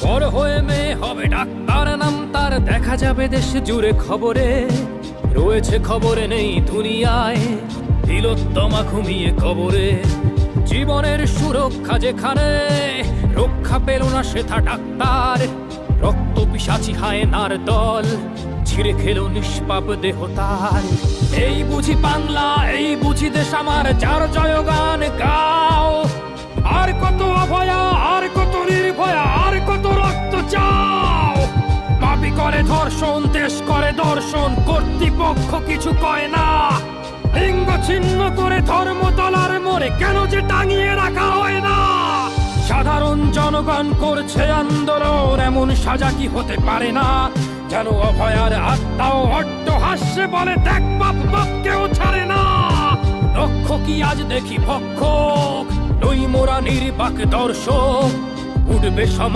বড় হয়ে মেয়ে হবে ডাক্তার, নাম তার দেখা যাবে দেশ জুড়ে খবরে। রয়েছে খবরে নেই দুনিয়ায়, তিলোত্তমা ঘুমিয়ে কবরে। জীবনের সুরক্ষা যেখানে, রক্ষা পেল না সেথা ডাক্তার। রক্ত পিশাচি হায়নার দল, ছিঁড়ে খেলো নিষ্পাপ দেহ তার। এই বুঝি বাংলা, এই বুঝি দেশ আমার, যার জয়গান গাও। আর কত অভয়া, আর কত নির্ভয়া, আর কত রক্ত চাও। পাপী করে ধর্ষণ, দেশ করে দর্শন, কর্তৃপক্ষ কিছু কয় না। লিঙ্গ ছিন্ন করে ধর্মতলার মোড়ে কেন যে টাঙিয়ে রাখা হয় না। সাধারণ জনগণ করছে আন্দোলন, এমন সাজা কি হতে পারে না। যেন অভয়ার আত্মাও অট্ট হাস্যে বলে, দেখ বাপ বাপ কেউ ছাড়ে না। লক্ষ কি আজ দেখি ভক্ষক, নই মোরা নির্বাক দর্শক। উঠবে সমাজ।